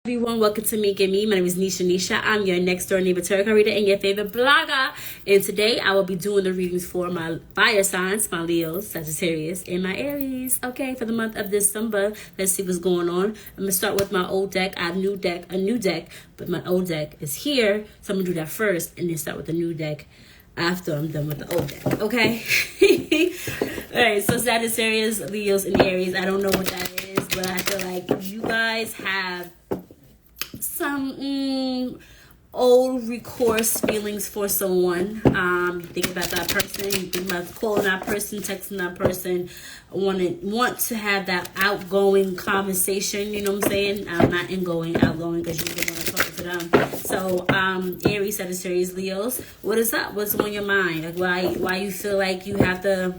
Everyone, welcome to Meet Me. My name is Nisha. I'm your next door neighbor tarot reader and your favorite blogger. And today I will be doing the readings for my fire signs, my Leos, Sagittarius, and my Aries. Okay, for the month of December, let's see what's going on. I'm gonna start with my old deck. I have a new deck, but my old deck is here, so I'm gonna do that first, and then start with the new deck after I'm done with the old deck. Okay. All right. So Sagittarius, Leos, and Aries. I don't know what that is, but I feel like you guys have some old recourse feelings for someone. You think about that person, you think about calling that person, texting that person, want to have that outgoing conversation, you know what I'm saying? Not ingoing, outgoing, because you don't want to talk to them. So Aries, Sagittarius, Leos, what is up? What's on your mind? Like why you feel like you have to?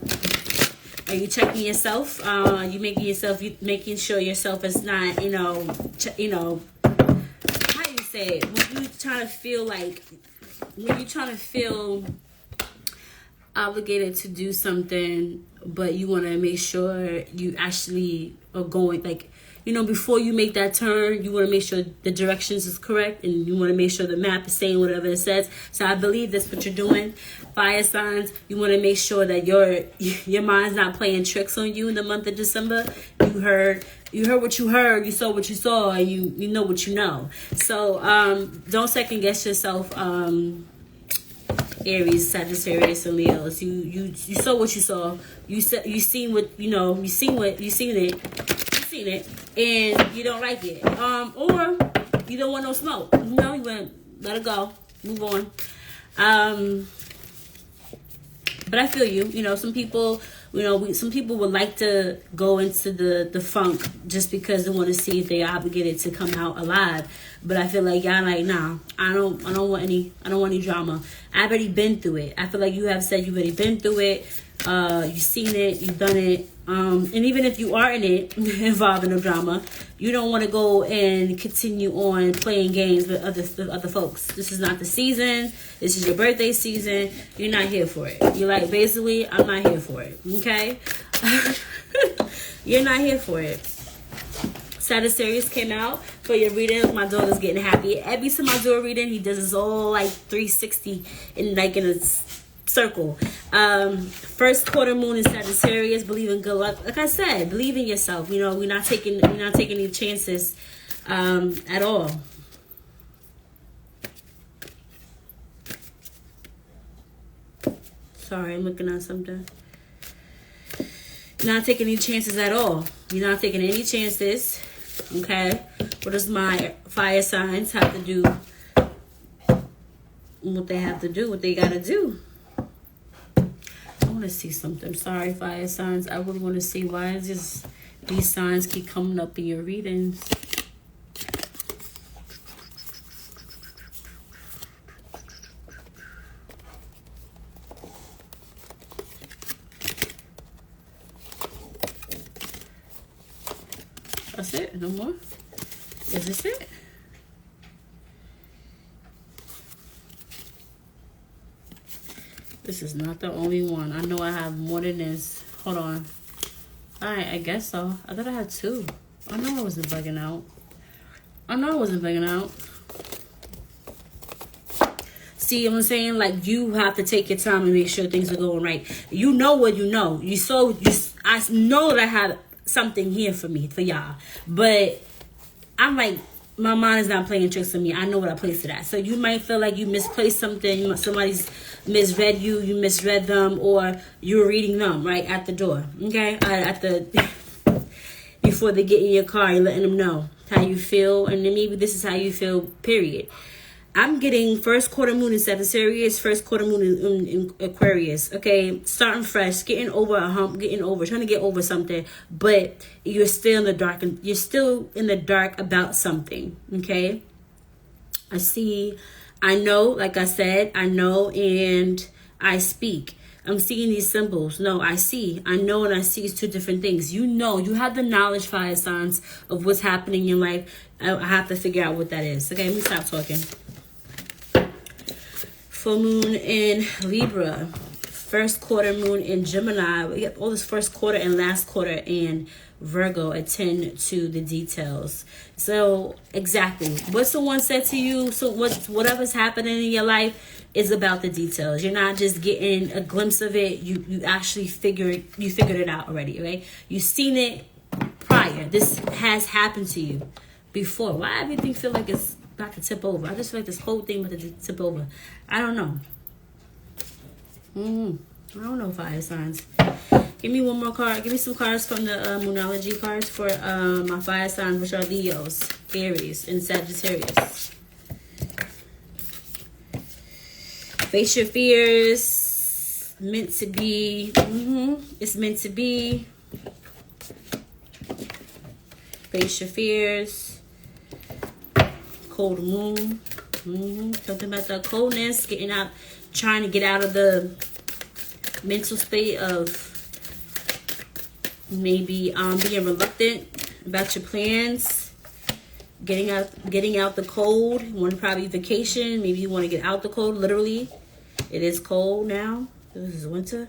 Are you checking yourself? You making sure yourself is not, say when you're trying to feel obligated to do something, but you want to make sure you actually are going, before you make that turn, you want to make sure the directions is correct, and you want to make sure the map is saying whatever it says. So I believe that's what you're doing. Fire signs, you want to make sure that your mind's not playing tricks on you in the month of December. You heard what you heard, you saw what you saw, and you know what you know. So don't second guess yourself, Aries, Sagittarius, and Leos. You saw what you saw. You seen it, and you don't like it. Or you don't want no smoke. You went, let it go, move on. But I feel you. Some people, some people would like to go into the funk just because they want to see if they're obligated to come out alive. But I feel like y'all like, nah, I don't want any drama. I've already been through it. I feel like you have said you've already been through it. You've seen it, you've done it. And even if you are in it, involved in a drama, you don't want to go and continue on playing games with other folks. This is not the season. This is your birthday season. You're not here for it. You're like, basically, I'm not here for it. Okay? You're not here for it. Sagittarius came out for your reading. My daughter's getting happy. Every time I do a reading, he does this all 360 in a circle. First quarter moon in Sagittarius. Believe in good luck. Like I said, believe in yourself. We're not taking any chances at all. Sorry, I'm looking at something. You're not taking any chances at all. You're not taking any chances. Okay? What does my fire signs have to do? What they have to do, what they gotta do. I want to see something. Sorry, fire signs. I really want to see why these signs keep coming up in your readings. That's it? No more? Is this it? This is not the only one. I know I have more than this. Hold on. Alright, I guess so. I thought I had two. I know I wasn't bugging out. See what I'm saying? You have to take your time and make sure things are going right. You know what you know. I know that I have something here for y'all. But I'm like, my mind is not playing tricks on me. I know what I placed it at. So you might feel like you misplaced something. Somebody's misread you. You misread them, or you were reading them right at the door. Okay, before they get in your car, you're letting them know how you feel, and then maybe this is how you feel. Period. I'm getting first quarter moon in Sagittarius, first quarter moon in Aquarius. Okay, starting fresh, getting over a hump, trying to get over something, but you're still in the dark, and you're still in the dark about something. Okay, I know, like I said, I know, and I speak. I'm seeing these symbols. No, I know, and I see is two different things. You have the knowledge, fire signs, of what's happening in your life. I have to figure out what that is. Okay, let me stop talking. Full moon in Libra. first quarter moon in Gemini. We got all this first quarter and last quarter in Virgo. Attend to the details. So exactly what someone said to you. So whatever's happening in your life is about the details. You're not just getting a glimpse of it. You actually figured it out already, right? You've seen it prior. This has happened to you before. Why everything feel like it's about to tip over? I just feel like this whole thing about to tip over. I don't know. I don't know, fire signs. Give me one more card. Give me some cards from the Moonology cards for my fire signs, which are Leos, Aries, and Sagittarius. Face your fears. Meant to be. It's meant to be. Face your fears. Cold moon. Something about the coldness, getting out, trying to get out of the mental state of maybe being reluctant about your plans. Getting out the cold. You want to probably vacation. Maybe you want to get out the cold. Literally, it is cold now. This is winter.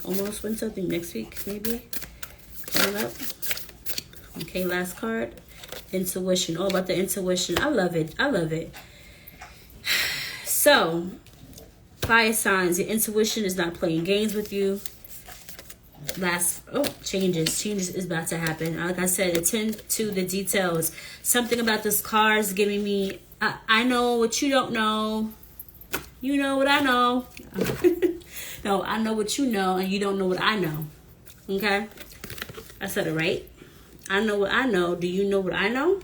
Almost winter. I think next week maybe coming up. Okay, last card. Intuition. All about the intuition. I love it. I love it. So, fire signs, your intuition is not playing games with you. Changes is about to happen. Like I said, attend to the details. Something about this card is giving me, I know what you don't know. You know what I know. No, I know what you know, and you don't know what I know. Okay? I said it right. I know what I know. Do you know what I know?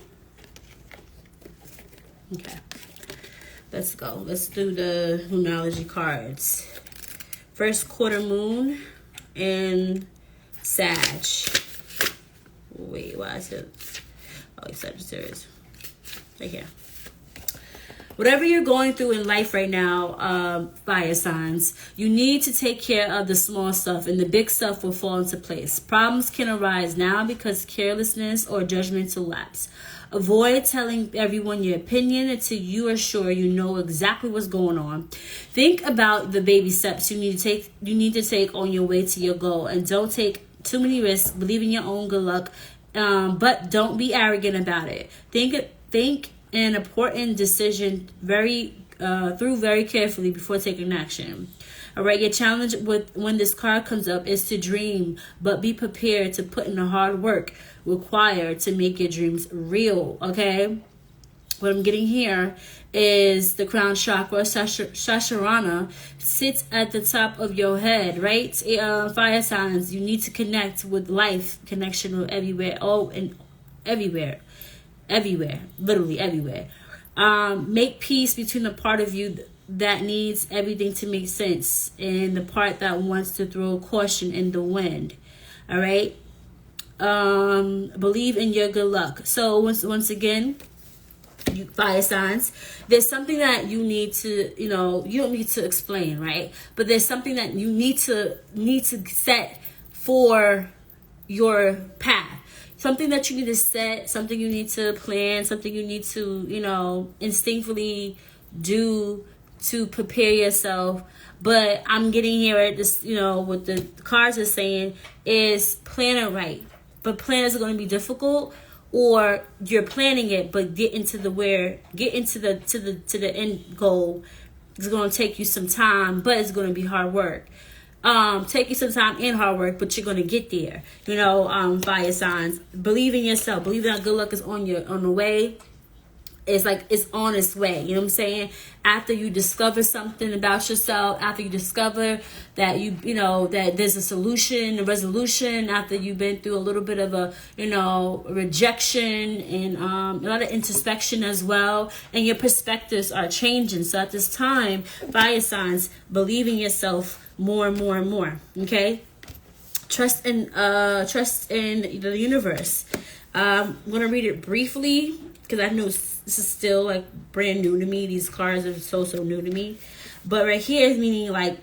Okay. Let's go. Let's do the Moonology cards. First quarter moon in Sag. Wait, why is it? Oh, Sagittarius. Right here. Whatever you're going through in life right now, fire signs, you need to take care of the small stuff, and the big stuff will fall into place. Problems can arise now because carelessness or judgmental lapse. Avoid telling everyone your opinion until you are sure you know exactly what's going on. Think about the baby steps you need to take on your way to your goal, and don't take too many risks. Believe in your own good luck, but don't be arrogant about it. Think an important decision through very carefully before taking action. All right, your challenge when this card comes up is to dream, but be prepared to put in the hard work required to make your dreams real. Okay, what I'm getting here is the crown chakra, Sahasrara, sits at the top of your head, right? Fire signs, you need to connect with life, connection with everywhere. Oh, and everywhere, literally everywhere. Make peace between the part of you that needs everything to make sense and the part that wants to throw caution in the wind. All right. Believe in your good luck. So once again, you fire signs, there's something that you need to, you don't need to explain, right? But there's something that you need to set for your path. Something that you need to set, something you need to plan, something you need to, instinctively do to prepare yourself. But I'm getting here at this, what the cards are saying is plan it right. But plans are going to be difficult, or you're planning it, but get into the end goal. It's going to take you some time, but it's going to be hard work. Take you some time and hard work, but you're gonna get there. Fire signs. Believe in yourself. Believe that good luck is on the way. It's like it's on its way. You know what I'm saying? After you discover something about yourself, after you discover that that there's a solution, a resolution, after you've been through a little bit of a rejection and a lot of introspection as well, and your perspectives are changing. So at this time, fire signs, believe in yourself more and more and more. Okay, trust in the universe. I'm gonna read it briefly because I know this is still like brand new to me. These cards are so new to me, but right here is meaning like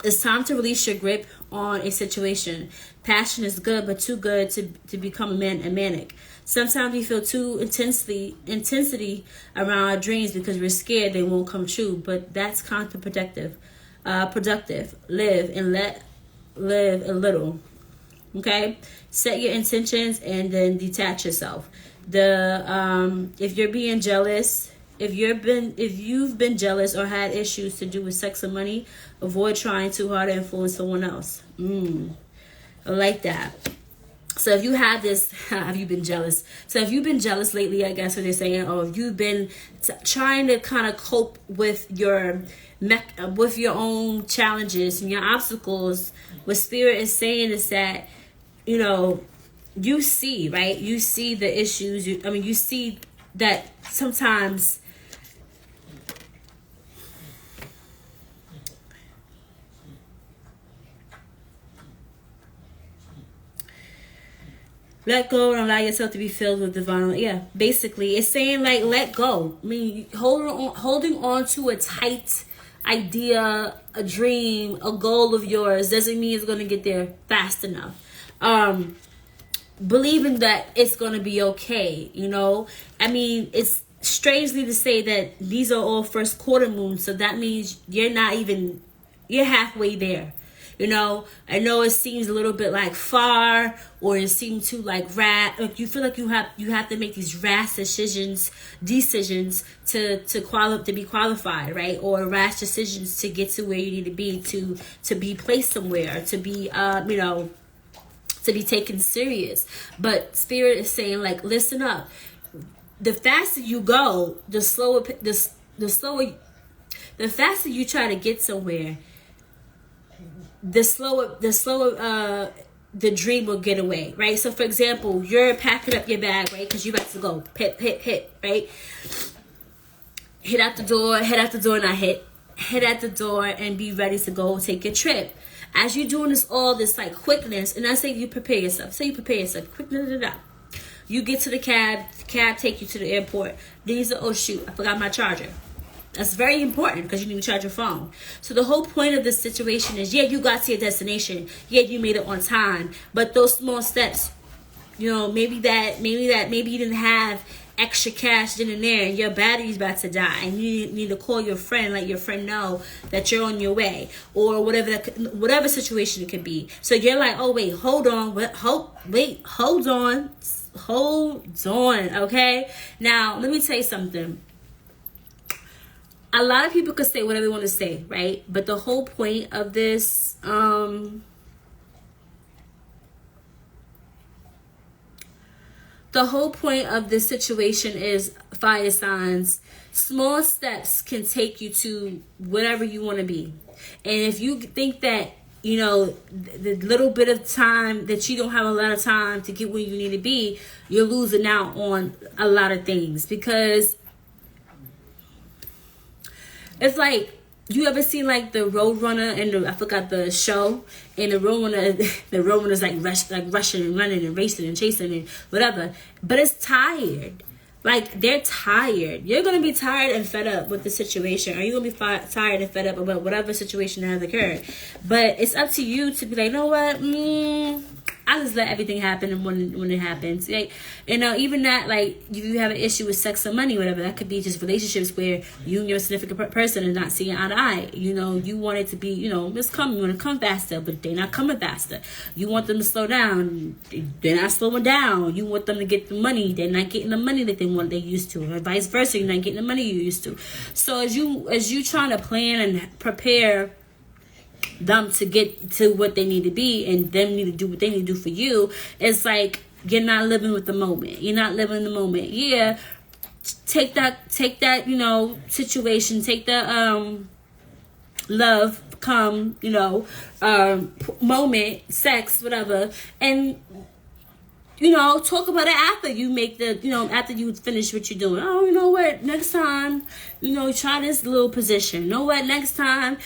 it's time to release your grip on a situation. Passion is good, but too good to become manic. Sometimes we feel too intensity around our dreams because we're scared they won't come true, but that's counterproductive. productive. Live and let live a little. Okay, set your intentions and then detach yourself. If you're being jealous, if you've been jealous or had issues to do with sex or money, avoid trying too hard to influence someone else. I like that. So if you have this, have you been jealous? So if you've been jealous lately, I guess what they're saying, or if you've been trying to kind of cope with your own challenges and your obstacles, what Spirit is saying is that, you see, right? You see the issues. You see that sometimes let go and allow yourself to be filled with divine. Yeah, basically, it's saying like let go. Holding on to a tight idea, a dream, a goal of yours doesn't mean it's going to get there fast enough. Believing that it's going to be okay. It's strangely to say that these are all first quarter moons, so that means you're halfway there. I know it seems a little bit like far, or it seems too like you feel like you have to make these rash decisions to be qualified, right? Or rash decisions to get to where you need to be placed somewhere, to be to be taken serious. But Spirit is saying like, listen up. The faster you go, the faster you try to get somewhere, the slower the dream will get away, right? So for example, you're packing up your bag, right? Because you're about to go hit, right? Head out the door and be ready to go take your trip. As you're doing all this like quickness, and I say you prepare yourself. Quick, you get to the cab take you to the airport. Then you say, oh shoot, I forgot my charger. That's very important because you need to charge your phone. So the whole point of this situation is, you got to your destination. You made it on time. But those small steps, maybe you didn't have extra cash in and there, and your battery's about to die, and you need to call your friend, let your friend know that you're on your way, or whatever situation it could be. So you're like, oh wait, hold on, okay? Now let me tell you something. A lot of people could say whatever they want to say, right? But the whole point of this, situation is, fire signs, small steps can take you to whatever you want to be. And if you think that, the little bit of time that you don't have a lot of time to get where you need to be, you're losing out on a lot of things. Because it's like, you ever seen like the Roadrunner and I forgot the show, and the Roadrunner's like rushing and running and racing and chasing and whatever, but it's tired. Like, they're tired. You're gonna be tired and fed up with the situation, or you're gonna be tired and fed up about whatever situation has occurred. But it's up to you to be like, you know what? I just let everything happen when it happens. Like, even that, like, if you have an issue with sex or money, whatever, that could be just relationships where you and your significant person are not seeing eye to eye. You want it to be, you want to come faster, but they're not coming faster. You want them to slow down, they're not slowing down. You want them to get the money, they're not getting the money that they used to, or vice versa, you're not getting the money you used to. So as you trying to plan and prepare them to get to what they need to be, and them need to do what they need to do for you, it's like you're not living with the moment. You're not living in the moment. Yeah, take that situation, take the love, moment, sex, whatever, and talk about it after you make after you finish what you're doing. Oh, you know what? Next time, try this little position. You know what? Next time,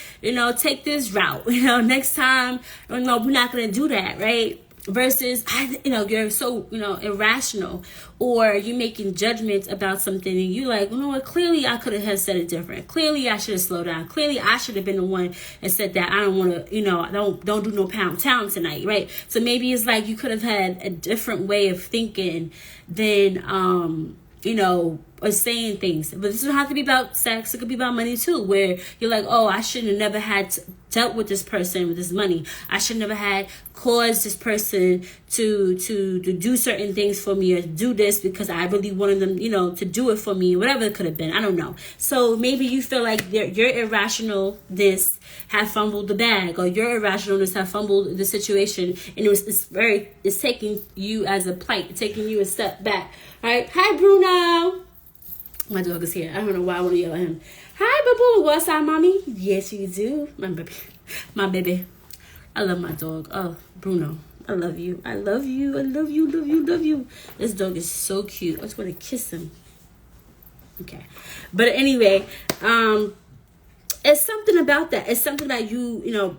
take this route. Next time, we're not going to do that, right? Versus, you're so, irrational, or you making judgments about something, and you like, what? Clearly, I could have said it different. Clearly, I should have slowed down. Clearly, I should have been the one and said that I don't want to, don't do no pound town tonight, right? So maybe it's like you could have had a different way of thinking than, or saying things. But this doesn't have to be about sex. It could be about money too, where you're like, oh, I should have never had dealt with this person with this money. I should never had caused this person to do certain things for me, or do this because I really wanted them, to do it for me, whatever it could have been. I don't know. So maybe you feel like your irrationalness have fumbled the bag, or your irrationalness have fumbled the situation, and it's taking you as a plight, taking you a step back. All right. Hi, Bruno. My dog is here. I don't know why I want to yell at him. Hi, boo-boo. What's up, mommy? Yes, you do. My baby. My baby. I love my dog. Oh, Bruno. I love you. I love you. I love you. Love you. Love you. This dog is so cute. I just want to kiss him. Okay. But anyway, it's something about that. It's something about you,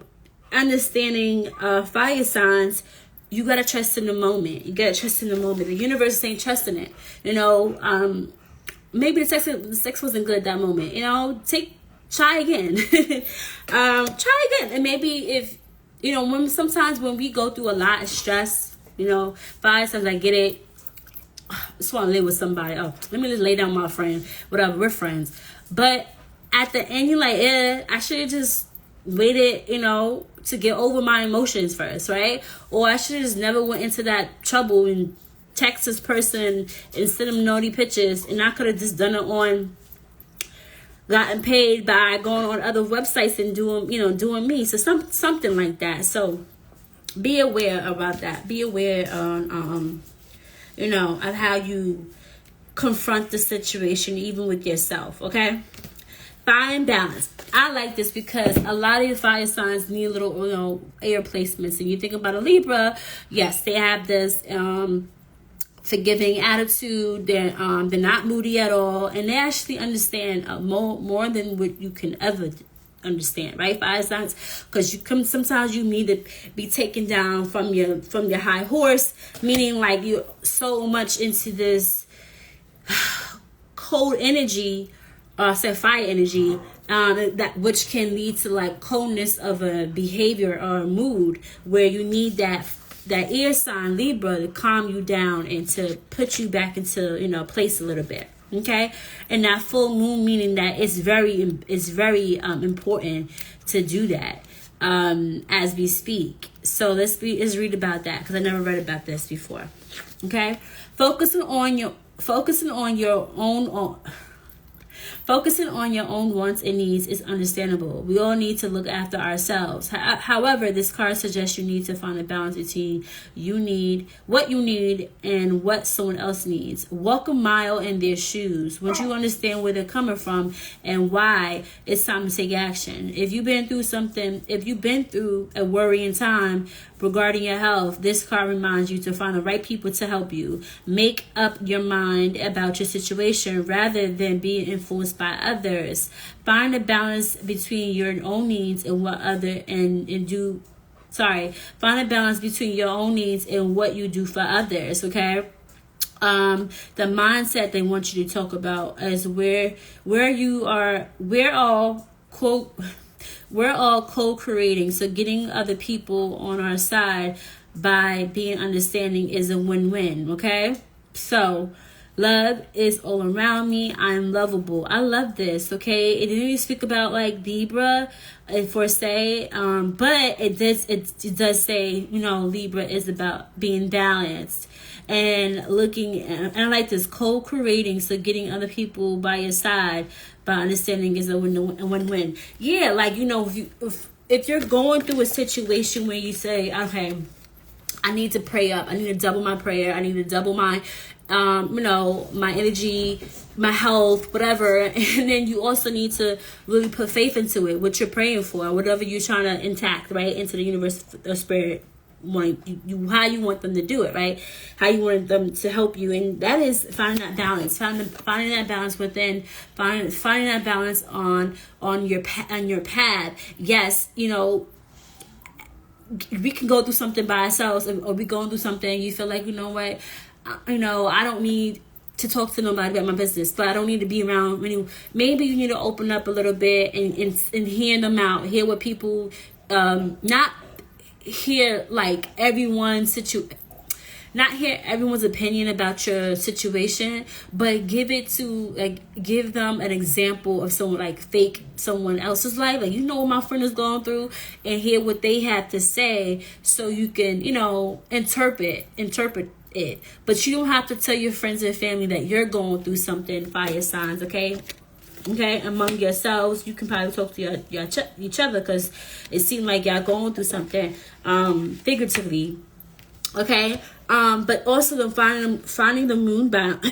understanding fire signs. You got to trust in the moment. You got to trust in the moment. The universe ain't trusting it. Maybe the sex wasn't good at that moment. Try again. Try again. And maybe if, sometimes when we go through a lot of stress, fire signs, I get it. I just want to live with somebody. Oh, let me just lay down with my friend. Whatever, we're friends. But at the end, you're like, I should have just waited, to get over my emotions first, right? Or I should have just never went into that trouble and text this person and send them naughty pictures, and I could have just done it gotten paid by going on other websites and doing me. So something like that. So be aware about that. Be aware of how you confront the situation, even with yourself. Okay. Find balance. I like this because a lot of the fire signs need little, air placements. And you think about a Libra, yes, they have this forgiving attitude. They're not moody at all, and they actually understand more than what you can ever understand, right? Fire signs, because sometimes you need to be taken down from your high horse, meaning like you're so much into this cold energy, fire energy, that which can lead to like coldness of a behavior or a mood, where you need that air sign Libra to calm you down and to put you back into place a little bit. Okay. And that full moon, meaning that it's very important to do that as we speak. So let's read about that, because I never read about this before. Okay. Focusing on your own wants and needs is understandable. We all need to look after ourselves. However, this card suggests you need to find a balance between what you need and what someone else needs. Walk a mile in their shoes. Once you understand where they're coming from and why, it's time to take action. If you've been through a worrying time regarding your health, this card reminds you to find the right people to help you. Make up your mind about your situation rather than being influenced by others. Find a balance between your own needs and find a balance between your own needs and what you do for others. Okay. The mindset they want you to talk about is we're all co-creating. So getting other people on our side by being understanding is a win-win. Okay. So love is all around me. I'm lovable. I love this. Okay. It didn't really speak about like Libra for say, but it does say, Libra is about being balanced and looking, and I like this co-creating. So getting other people by your side by understanding is a win-win. Yeah. Like, if you're going through a situation where you say, okay, I need to pray up. I need to double my prayer. I need to double my, my energy, my health, whatever. And then you also need to really put faith into it, what you're praying for, whatever you're trying to intact, right, into the universe of spirit. How you want them to do it, right? How you want them to help you, and that is finding that balance, finding that balance within, finding that balance on your path. Yes, we can go through something by ourselves, or we going through something and you feel like, what, I don't need to talk to nobody about my business, but I don't need to be around. Maybe you need to open up a little bit and hear them out, hear what people, not hear like everyone's situation. not hear everyone's opinion about your situation, but give them an example of someone, like fake someone else's life. Like, you know what my friend is going through, and hear what they have to say, so you can, interpret it. But you don't have to tell your friends and family that you're going through something, fire signs, okay? Okay, among yourselves, you can probably talk to each other, because it seems like y'all going through something, figuratively. Okay, but also the finding the moon balance,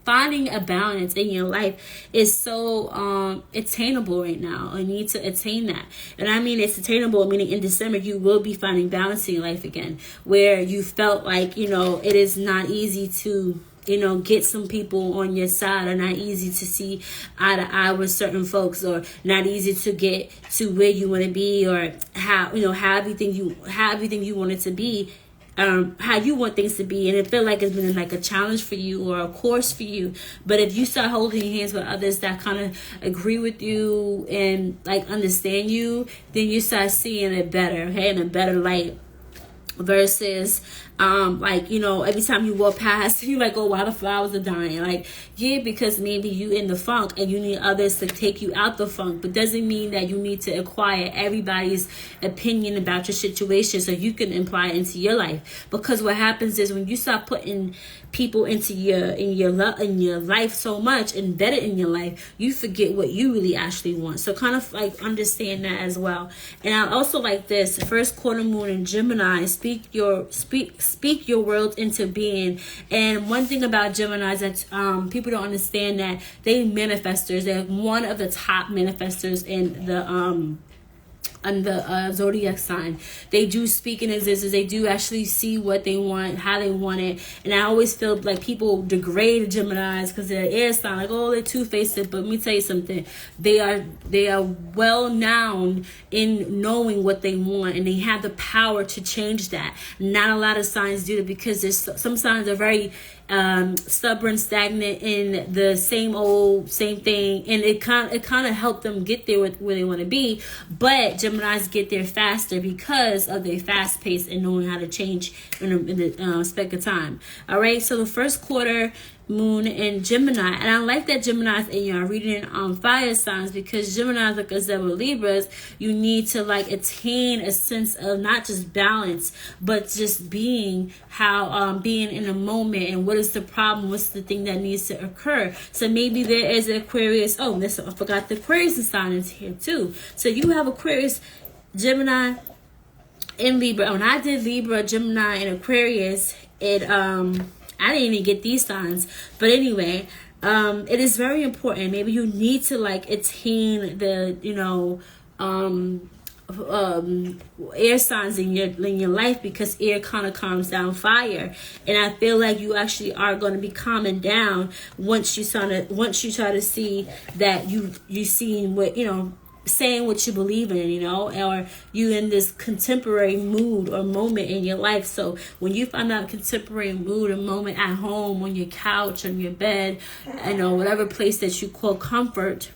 finding a balance in your life is so attainable right now. I need to attain that, and I mean it's attainable. Meaning in December you will be finding balance in your life again, where you felt like it is not easy to get some people on your side, or not easy to see eye to eye with certain folks, or not easy to get to where you want to be, or how everything you want it to be, how you want things to be. And it feel like it's been like a challenge for you, or a course for you. But if you start holding hands with others that kind of agree with you and like understand you, then you start seeing it better, okay, in a better light. Versus every time you walk past, you're like, oh, why the flowers are dying? Like, yeah, because maybe you in the funk and you need others to take you out the funk. But doesn't mean that you need to acquire everybody's opinion about your situation so you can apply it into your life. Because what happens is, when you start putting people into your life so much, embedded in your life, you forget what you really actually want. So kind of like understand that as well. And I also like this first quarter moon in Gemini. Speak your world into being. And one thing about Geminis that people don't understand, that they manifestors. They're one of the top manifestors in the zodiac sign. They do speak in existence. They do actually see what they want, how they want it. And I always feel like people degrade Geminis because they're air sign, like, oh, they're two-faced. But let me tell you something. They are well known in knowing what they want, and they have the power to change that. Not a lot of signs do it, because there's some signs are very stubborn, stagnant in the same thing, and it kind of helped them get there where they want to be. But Geminis get there faster because of their fast pace and knowing how to change in the speck of time. All right, so the first quarter moon in Gemini, and I like that Gemini's in your reading on fire signs, because Gemini's, like I said with Libras, you need to like attain a sense of not just balance, but just being in a moment, and what is the problem, what's the thing that needs to occur. So maybe there is an Aquarius. Oh, listen, I forgot the Aquarius sign is here too. So you have Aquarius, Gemini, and Libra. When I did Libra, Gemini, and Aquarius, I didn't even get these signs. But anyway, it is very important. Maybe you need to like attain the, air signs in your life, because air kind of calms down fire. And I feel like you actually are going to be calming down once you try to see that you seeing what, saying what you believe in, or you in this contemporary mood or moment in your life. So when you find out contemporary mood or moment at home, on your couch, on your bed, whatever place that you call comfort,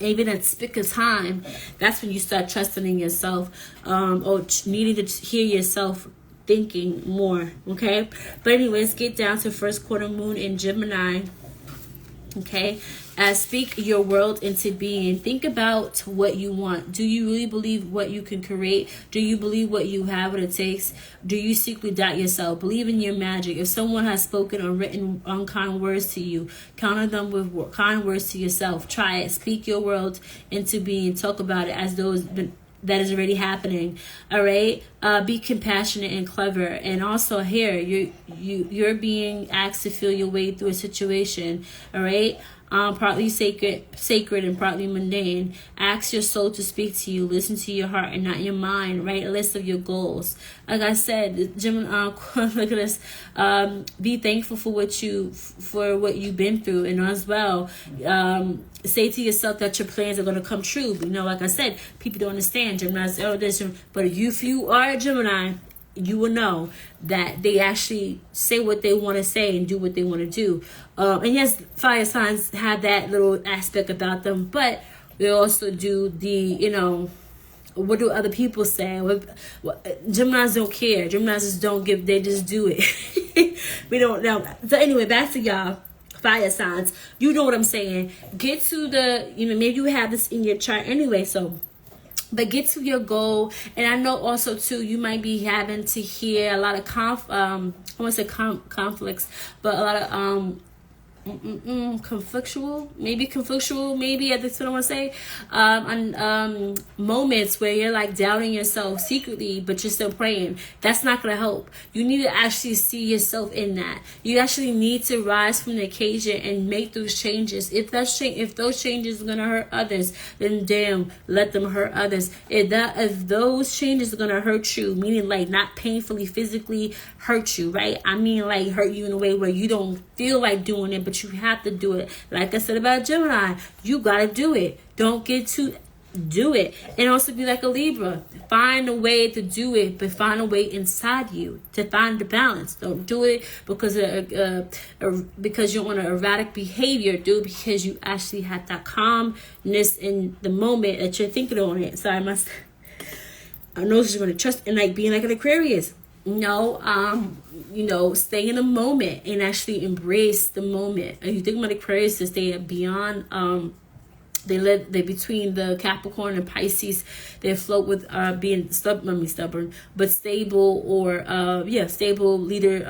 even at speak of time, that's when you start trusting in yourself, or needing to hear yourself thinking more. Okay, but anyway, let's get down to first quarter moon in Gemini. Okay, speak your world into being. Think about what you want. Do you really believe what you can create? Do you believe what you have, what it takes? Do you secretly doubt yourself? Believe in your magic. If someone has spoken or written unkind words to you, counter them with kind words to yourself. Try it. Speak your world into being. Talk about it as though that is already happening. All right. Be compassionate and clever. And also here, you're being asked to feel your way through a situation. All right. Partly sacred and partly mundane. Ask your soul to speak to you. Listen to your heart and not your mind. Write a list of your goals. Like I said, Gemini, look at this. Be thankful for what you've been through, and as well, say to yourself that your plans are going to come true. But, like I said, people don't understand. Gemini's, but if you are a Gemini, you will know that they actually say what they want to say and do what they want to do. And yes, fire signs have that little aspect about them, but they also do the, what do other people say? Geminis don't care. Geminis just don't give. They just do it. We don't know. So anyway, back to y'all fire signs. You know what I'm saying. Get to the, maybe you have this in your chart anyway. So, but get to your goal. And I know also too, you might be having to hear a lot of conflicts, but a lot of conflictual, maybe that's what I want to say, moments where you're like doubting yourself secretly, but you're still praying. That's not gonna help. You need to actually see yourself in that. You actually need to rise from the occasion and make those changes. If those changes are gonna hurt others, then damn, let them hurt others. If those changes are gonna hurt you, meaning like not painfully physically hurt you, right? I mean like hurt you in a way where you don't feel like doing it, but you have to do it. Like I said about Gemini, you gotta do it. Don't get to do it. And also be like a Libra. Find a way to do it, but find a way inside you to find the balance. Don't do it because you're on an erratic behavior. Do it because you actually have that calmness in the moment that you're thinking on it. Sorry, I know you're gonna trust and like being like an Aquarius. Stay in the moment and actually embrace the moment. And you think about Aquarius, they are beyond, they're between the Capricorn and Pisces. They float with being stubborn, but stable or stable leader,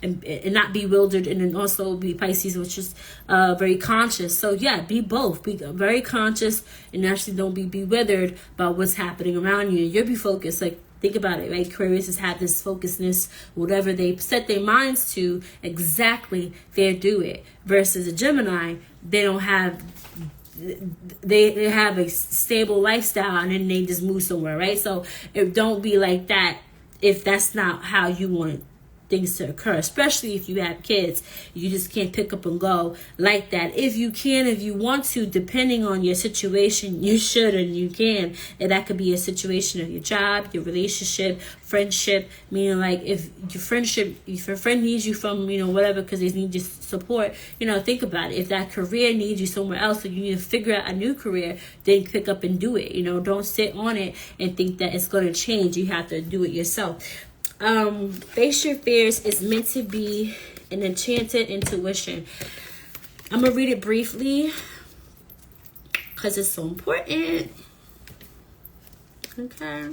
and not bewildered, and then also be Pisces, which is very conscious. So yeah, be both. Be very conscious and actually don't be bewildered by what's happening around you. You'll be focused. Like, think about it, right? Aquarius has had this focusedness, whatever they set their minds to, exactly they'll do it. Versus a Gemini, they don't have, they have a stable lifestyle and then they just move somewhere, right? So don't be like that if that's not how you want things to occur, especially if you have kids. You just can't pick up and go like that. If you want to, depending on your situation, you should and you can. And that could be a situation of your job, your relationship, friendship, meaning like if your friend needs you from, whatever, because they need your support, think about it. If that career needs you somewhere else, so you need to figure out a new career, then pick up and do it. Don't sit on it and think that it's going to change. You have to do it yourself. Face your fears is meant to be an enchanted intuition. I'm gonna read it briefly because it's so important. Okay.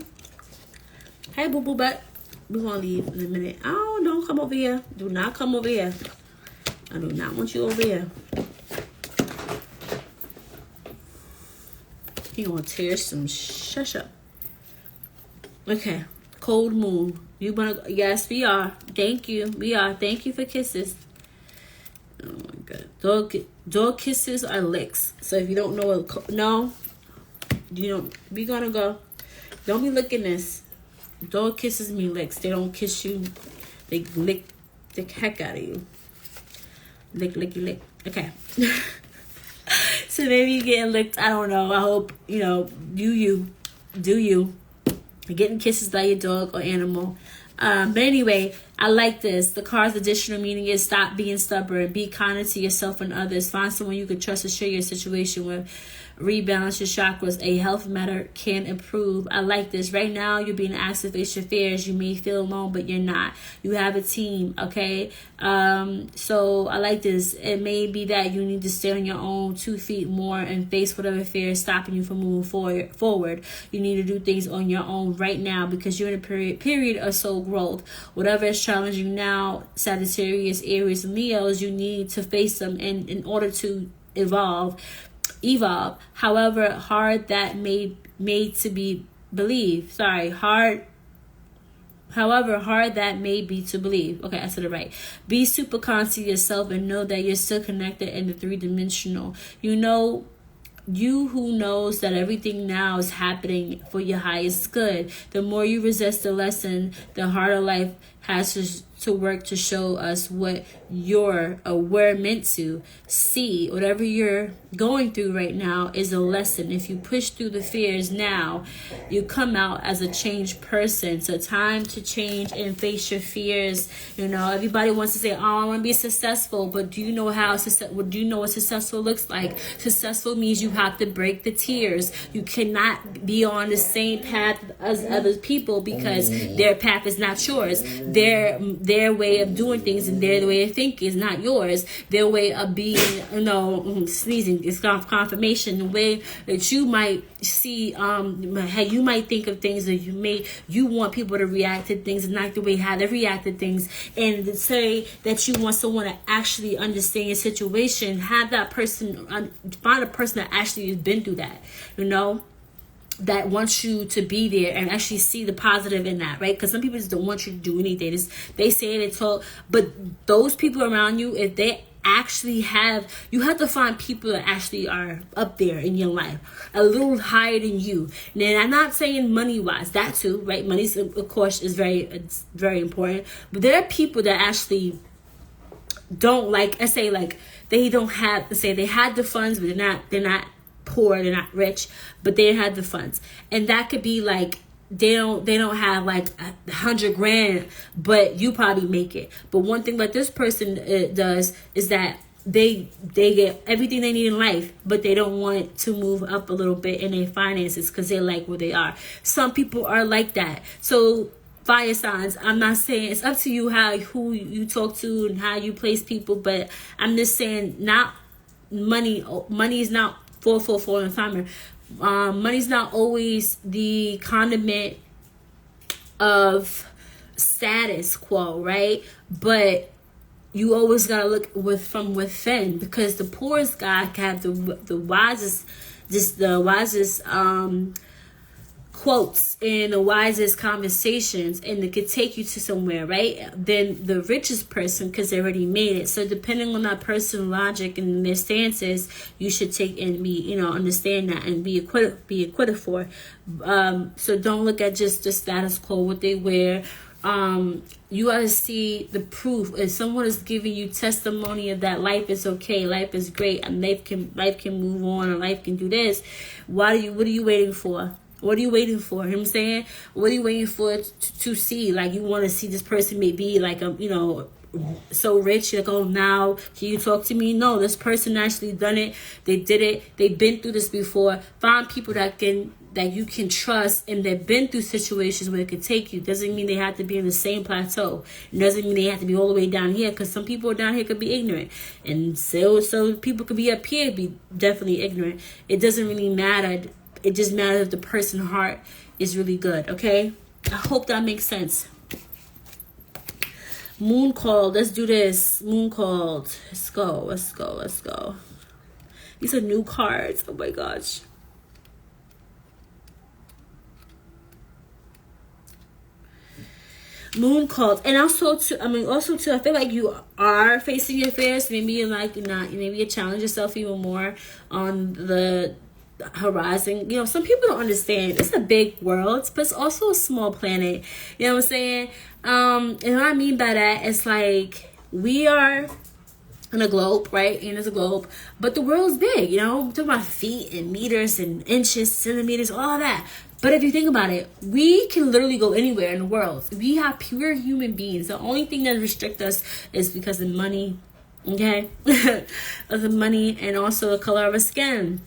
Hey, boo boo butt. We're gonna leave in a minute. Oh, don't come over here. Do not come over here. I do not want you over here. He gonna tear some shush up. Okay. Cold moon. You wanna? Yes, we are. Thank you. We are. Thank you for kisses. Oh my god. Dog kisses are licks. So if you don't know what, we gonna go. Don't be licking this. Dog kisses mean licks. They don't kiss you. They lick the heck out of you. Lick, licky, lick. Okay. So maybe you're getting licked. I don't know. I hope do you. Getting kisses by your dog or animal. But anyway, I like this. The card's additional meaning is stop being stubborn. Be kinder to yourself and others. Find someone you can trust to share your situation with. Rebalance your chakras. A health matter can improve. I like this. Right now, you're being asked to face your fears. You may feel alone, but you're not. You have a team, okay? So I like this. It may be that you need to stay on your own 2 feet more and face whatever fear is stopping you from moving forward. You need to do things on your own right now because you're in a period of soul growth. Whatever is challenging now, Sagittarius, Aries, and Leos, you need to face them in order to evolve. However hard that may to be believe. However hard that may be to believe. Okay, I said it right. Be super conscious of yourself and know that you're still connected in the 3-dimensional. You who knows that everything now is happening for your highest good. The more you resist the lesson, the harder life has to work to show us what we're meant to see. Whatever you're going through right now is a lesson. If you push through the fears now, you come out as a changed person. So time to change and face your fears. You know, everybody wants to say, oh, I want to be successful, but do you know what successful looks like? Successful means you have to break the tears. You cannot be on the same path as other people because their path is not yours. Their way of doing things and their way of thinking is not yours. Their way of being, sneezing is confirmation. The way that you might see, how you might think of things, that you want people to react to things and not the way how they react to things. And to say that you want someone to actually understand your situation, have that person, find a person that actually has been through that, that wants you to be there and actually see the positive in that, right? Because some people just don't want you to do anything. They say, they talk, but those people around you, if they actually you have to find people that actually are up there in your life, a little higher than you. And I'm not saying money wise, that too, right? Money, of course, it's very important, but there are people that actually don't, like I say, like they don't have, say they had the funds, but they're not poor, they're not rich, but they had the funds. And that could be like they don't have like 100 grand, but you probably make it. But one thing that this person does is that they get everything they need in life, but they don't want to move up a little bit in their finances because they like where they are. Some people are like that. So fire signs, I'm not saying, it's up to you who you talk to and how you place people, but I'm just saying, not money is not for the timer. Money's not always the condiment of status quo, right? But you always gotta look from within, because the poorest guy can have the wisest quotes and the wisest conversations, and it could take you to somewhere, right? Then the richest person, because they already made it. So depending on that person's logic and their stances, you should take and be, understand that and be acquitted for. So don't look at just the status quo, what they wear. You gotta see the proof. If someone is giving you testimony of that life is okay, life is great, and life can move on, and life can do this, what are you waiting for? What are you waiting for? You know what I'm saying? What are you waiting for to see? Like, you want to see this person maybe like, so rich. You're like, oh, now can you talk to me? No, this person actually done it. They did it. They've been through this before. Find people that you can trust and they've been through situations where it could take you. Doesn't mean they have to be in the same plateau. It doesn't mean they have to be all the way down here, because some people down here could be ignorant. And so people could be up here, be definitely ignorant. It doesn't really matter. It just matters if the person's heart is really good, okay? I hope that makes sense. Moon called. Let's do this. Moon called. Let's go. These are new cards. Oh my gosh. Moon called. And also too, I feel like you are facing your fears. Maybe you challenge yourself even more on the horizon. Some people don't understand, it's a big world, but it's also a small planet. You know what I'm saying? And what I mean by that is, like, we are in a globe, right? And it's a globe, but the world's big. I'm talking about feet and meters and inches, centimeters, all that. But if you think about it, we can literally go anywhere in the world. We have pure human beings. The only thing that restricts us is because of money, okay? Of the money, and also the color of our skin.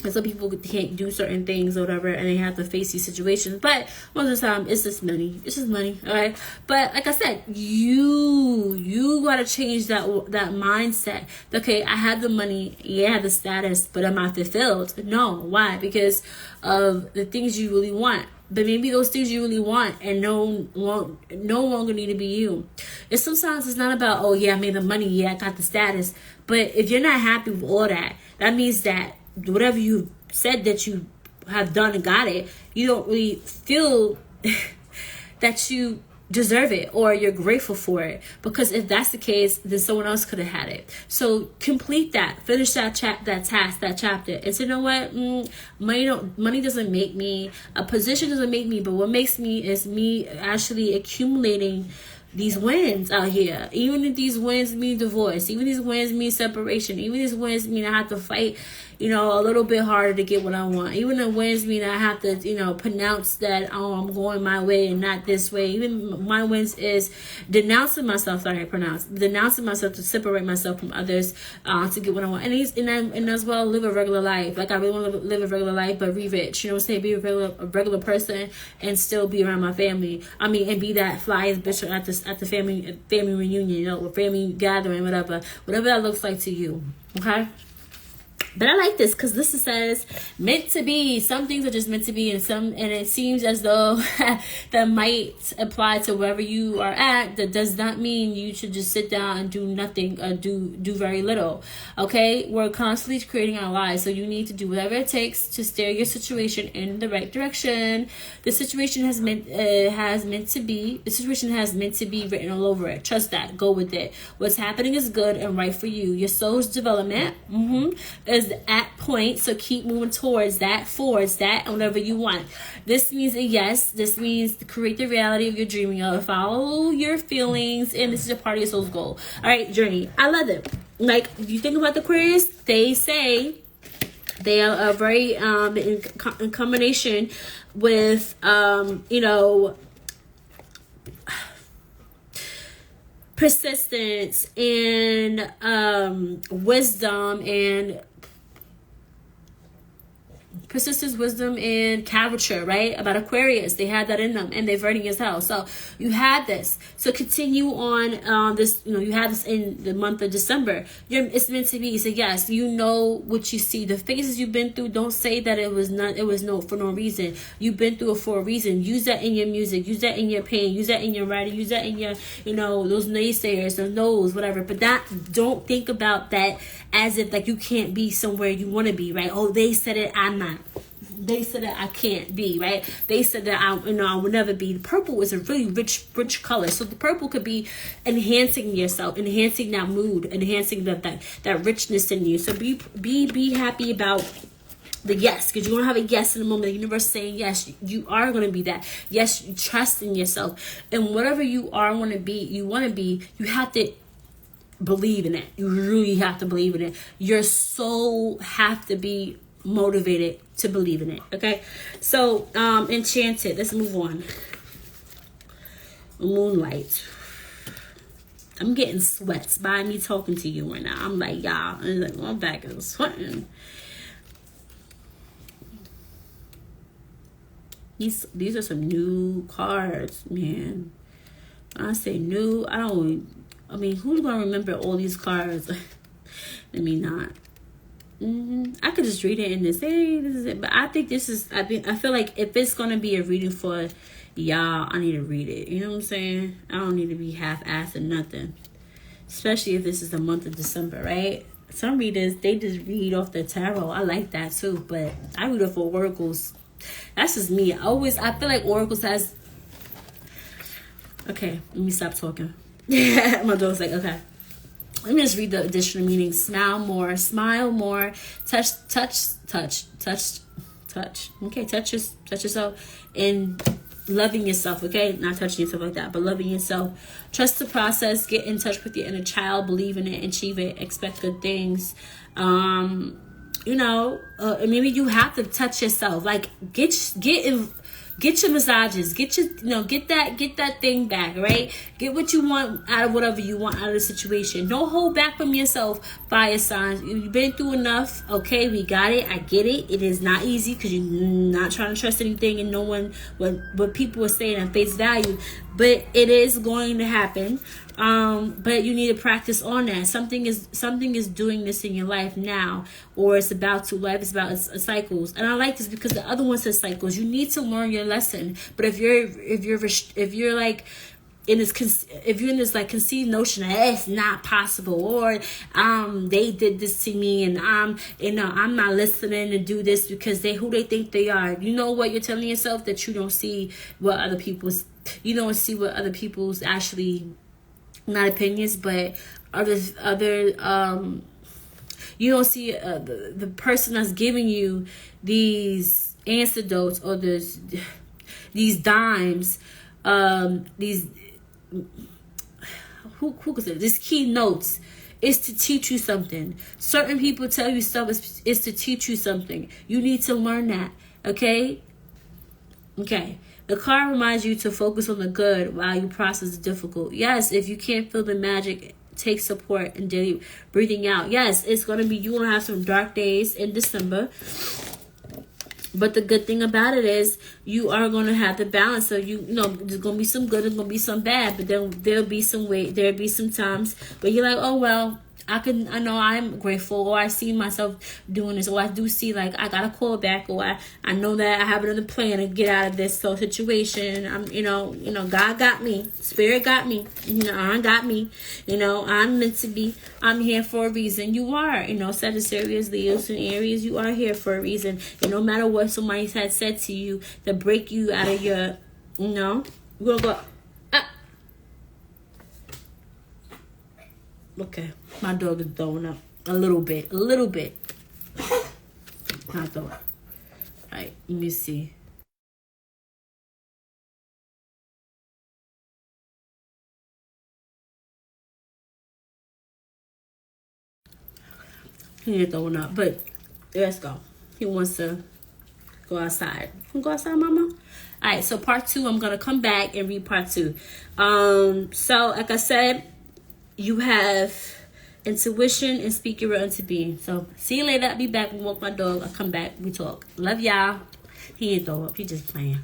And some people can't do certain things or whatever, and they have to face these situations. But most of the time, it's just money. It's just money, all right? But like I said, you got to change that mindset. Okay, I have the money, yeah, I have the status, but am I fulfilled? No. Why? Because of the things you really want. But maybe those things you really want and no longer need to be you. And sometimes it's not about, oh, yeah, I made the money, yeah, I got the status. But if you're not happy with all that, that means that whatever you said that you have done and got it, you don't really feel that you deserve it or you're grateful for it. Because if that's the case, then someone else could have had it. So complete that, finish that task, that chapter, and say, you know what, money doesn't make me, a position doesn't make me, but what makes me is me actually accumulating these wins out here. Even if these wins mean divorce, even these wins mean separation, even these wins mean I have to fight, a little bit harder to get what I want. Even the wins mean I have to, pronounce that, I'm going my way and not this way. Even my wins is denouncing myself to separate myself from others, to get what I want. And as well, live a regular life. Like, I really want to live a regular life, but be rich. You know what I'm saying? Be a regular person and still be around my family. And be that flyest bitch at the family reunion, or family gathering, whatever that looks like to you. Okay. But I like this because this says meant to be. Some things are just meant to be, and it seems as though that might apply to wherever you are at. That does not mean you should just sit down and do nothing or do very little. Okay, we're constantly creating our lives, so you need to do whatever it takes to steer your situation in the right direction. The situation has meant to be. The situation has meant to be written all over it. Trust that. Go with it. What's happening is good and right for you. Your soul's development is at point, so keep moving towards that, and whatever you want. This means a yes. This means to create the reality of your dreaming of. Follow your feelings, and this is a part of your soul's goal. All right, journey. I love it. Like, you think about the Aquarius, they say they are very in combination with persistence and wisdom and caricature, right? About Aquarius, they had that in them, and they're verting as hell. So you had this. So continue on this. You had this in the month of December. It's meant to be. So yes, you know what you see. The phases you've been through. Don't say that it was for no reason. You've been through it for a reason. Use that in your music. Use that in your pain. Use that in your writing. Use that in your those naysayers, those no's, whatever. But don't think about that as if like you can't be somewhere you want to be, right? Oh, they said it, I'm not. They said that I can't be, right? They said that I will never be. Purple is a really rich color. So the purple could be enhancing yourself, enhancing that mood, enhancing that richness in you. So be happy about the yes, because you're going to have a yes in the moment. The universe saying yes, you are going to be that. Yes, you trust in yourself. And whatever you want to be, you have to believe in it. You really have to believe in it. Your soul have to be motivated to believe in it. Okay, so Enchanted, let's move on. Moonlight. I'm getting sweats by me talking to you right now. I'm like, y'all, my back is sweating. These are some new cards, man. When I say new, who's gonna remember all these cards? Let me not. I could just read it and just say, this is it. But I think I feel like if it's going to be a reading for y'all, I need to read it. You know what I'm saying? I don't need to be half-assed or nothing. Especially if this is the month of December, right? Some readers, they just read off the tarot. I like that too. But I read off of oracles. That's just me. I feel like oracles has... Okay, let me stop talking. My dog's like, okay. Let me just read the additional meaning. Smile more, touch. Okay, touch yourself and loving yourself. Okay, not touching yourself like that, but loving yourself. Trust the process. Get in touch with your inner child. Believe in it. Achieve it. Expect good things. Maybe you have to touch yourself. Like get your massages, get that thing back, right? Get what you want out of whatever you want out of the situation. Don't hold back from yourself, fire signs. You've been through enough. Okay, we got it. I get it. It is not easy because you're not trying to trust anything and no one what people are saying at face value. But it is going to happen. But you need to practice on that. Something is doing this in your life now, or it's about to. Life is about cycles, and I like this because the other one says cycles. You need to learn your lesson. But if you're like in this like conceived notion that it's not possible, or they did this to me and I'm not listening to do this because who they think they are. You know what you're telling yourself? That you don't see what other people's actually, not opinions, but other you don't see the person that's giving you these antidotes or these dimes, these who could say this? Keynotes is to teach you something. Certain people tell you stuff is to teach you something. You need to learn that. Okay? Okay. The card reminds you to focus on the good while you process the difficult. Yes, if you can't feel the magic, take support and daily breathing out. Yes, it's going to be, you're going to have some dark days in December. But the good thing about it is you are going to have the balance. So, you know, there's going to be some good, there's going to be some bad. But then there'll be some times where you're like, oh, well, I know I'm grateful, or I see myself doing this, or I do see like I got a call back, or I know that I have another plan to get out of this situation. I'm, you know, God got me, Spirit got me, I got me, I'm meant to be. I'm here for a reason. You are, Sagittarius, Leos, and Aries. You are here for a reason. And no matter what somebody had said to you to break you out of your, we're gonna go. Okay, my dog is throwing up a little bit. Not throwing up. All right, let me see. He ain't throwing up, but let's go. He wants to go outside. You go outside, mama? All right, so part 2, I'm going to come back and read part 2. So, like I said, you have intuition and speak your will into being. So, see you later. I'll be back and walk my dog. I'll come back. We talk. Love y'all. He ain't throw up. He just playing.